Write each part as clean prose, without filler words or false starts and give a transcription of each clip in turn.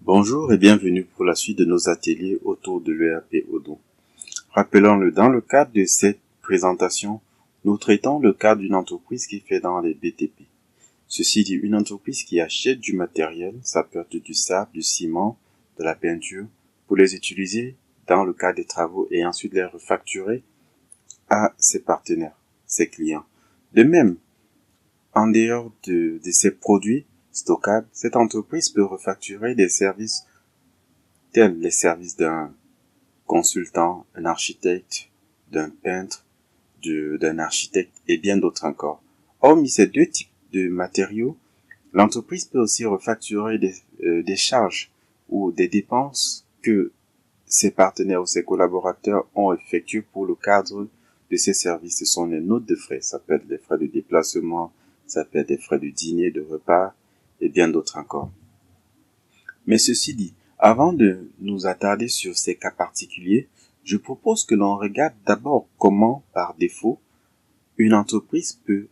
Bonjour et bienvenue pour la suite de nos ateliers autour de l'ERP Odoo. Rappelons-le, dans le cadre de cette présentation, nous traitons le cas d'une entreprise qui fait dans les BTP. Ceci dit, une entreprise qui achète du matériel, ça peut être du sable, du ciment, de la peinture, pour les utiliser dans le cadre des travaux et ensuite les refacturer à ses partenaires, ses clients. De même, en dehors de ces produits stockables, cette entreprise peut refacturer des services tels les services d'un consultant, un architecte, d'un peintre, d'un architecte et bien d'autres encore. Hormis ces deux types de matériaux, l'entreprise peut aussi refacturer des charges ou des dépenses que ses partenaires ou ses collaborateurs ont effectuées pour le cadre de ces services. Ce sont les notes de frais. Ça peut être les frais de déplacement, ça peut être des frais de dîner, de repas et bien d'autres encore. Mais ceci dit, avant de nous attarder sur ces cas particuliers, je propose que l'on regarde d'abord comment, par défaut, une entreprise peut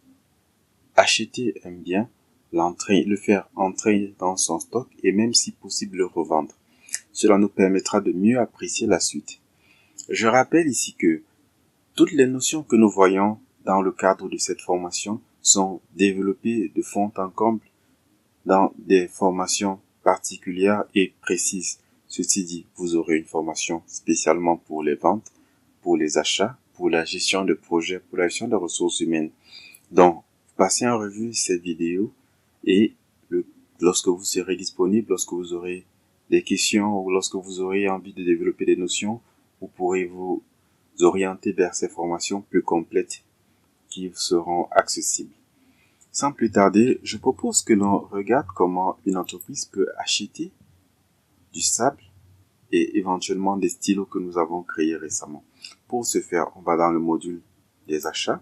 acheter un bien, le faire entrer dans son stock et même si possible le revendre. Cela nous permettra de mieux apprécier la suite. Je rappelle ici que toutes les notions que nous voyons dans le cadre de cette formation sont développées de fond en comble dans des formations particulières et précises. Ceci dit, vous aurez une formation spécialement pour les ventes, pour les achats, pour la gestion de projets, pour la gestion des ressources humaines. Donc, passez en revue cette vidéo et lorsque vous serez disponible, lorsque vous aurez des questions ou lorsque vous aurez envie de développer des notions, vous pourrez vous orienter vers ces formations plus complètes qui seront accessibles. Sans plus tarder, je propose que l'on regarde comment une entreprise peut acheter du sable et éventuellement des stylos que nous avons créés récemment. Pour ce faire, on va dans le module des achats.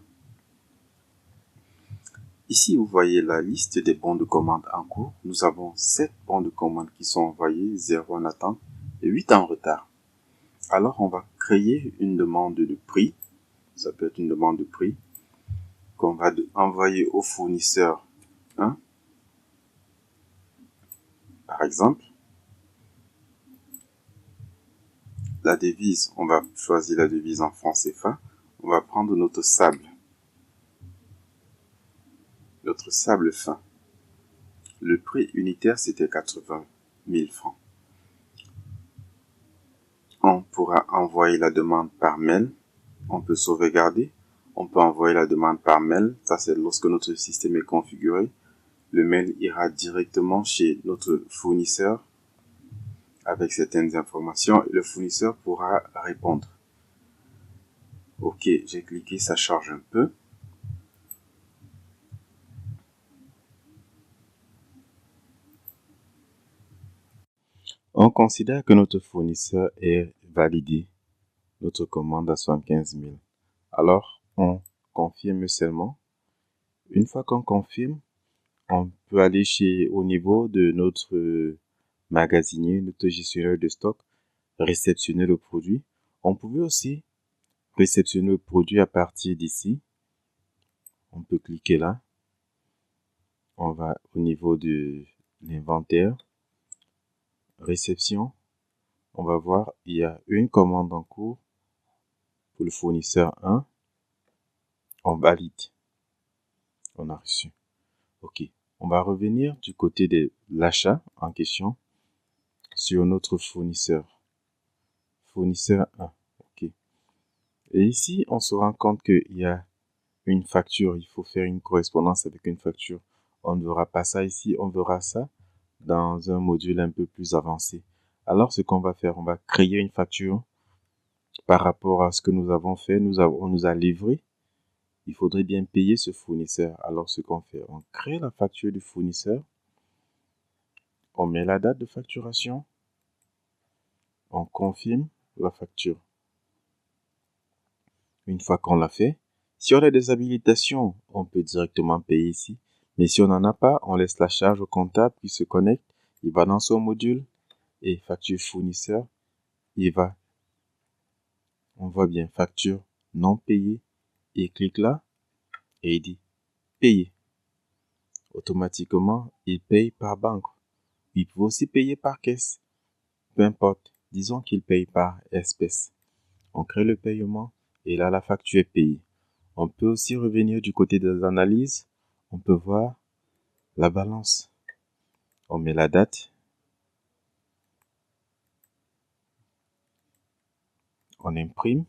Ici, vous voyez la liste des bons de commande en cours. Nous avons 7 bons de commande qui sont envoyés, 0 en attente et 8 en retard. Alors, on va créer une demande de prix. Ça peut être une demande de prix qu'on va envoyer au fournisseur 1, par exemple. La devise, on va choisir la devise en francs CFA. On va prendre notre sable fin. Le prix unitaire, c'était 80 000 francs. On pourra envoyer la demande par mail. On peut sauvegarder. On peut envoyer la demande par mail. Ça, c'est lorsque notre système est configuré. Le mail ira directement chez notre fournisseur avec certaines informations et le fournisseur pourra répondre. Ok, j'ai cliqué, ça charge un peu. On considère que notre fournisseur ait validé notre commande à 75 000. Alors, on confirme seulement. Une fois qu'on confirme, on peut aller au niveau de notre magasinier, notre gestionnaire de stock, réceptionner le produit. On pouvait aussi réceptionner le produit à partir d'ici. On peut cliquer là. On va au niveau de l'inventaire. Réception. On va voir, il y a une commande en cours pour le fournisseur 1. On valide. On a reçu. Ok. On va revenir du côté de l'achat en question sur notre fournisseur. Fournisseur 1. Ok. Et ici, on se rend compte qu'il y a une facture. Il faut faire une correspondance avec une facture. On ne verra pas ça ici. On verra ça dans un module un peu plus avancé. Alors, ce qu'on va faire, on va créer une facture par rapport à ce que nous avons fait. On nous a livré. Il faudrait bien payer ce fournisseur. Alors, ce qu'on fait, on crée la facture du fournisseur. On met la date de facturation. On confirme la facture. Une fois qu'on l'a fait, si on a des habilitations, on peut directement payer ici. Mais si on n'en a pas, on laisse la charge au comptable qui se connecte. Il va dans son module et facture fournisseur. Il va. On voit bien facture non payée. Il clique là et il dit payer. Automatiquement, il paye par banque. Il peut aussi payer par caisse. peu importe, disons qu'il paye par espèce. On crée le paiement et là, la facture est payée. On peut aussi revenir du côté des analyses. On peut voir la balance. On met la date. On imprime.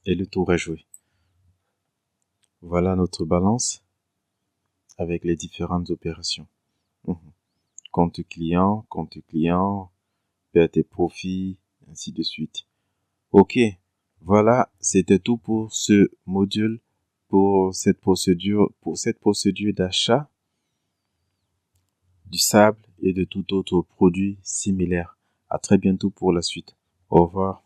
Et le tour est joué. Voilà notre balance avec les différentes opérations. Compte client, perte et profit, ainsi de suite. Ok, voilà, c'était tout pour ce module, pour cette procédure d'achat du sable et de tout autre produit similaire. À très bientôt pour la suite. Au revoir.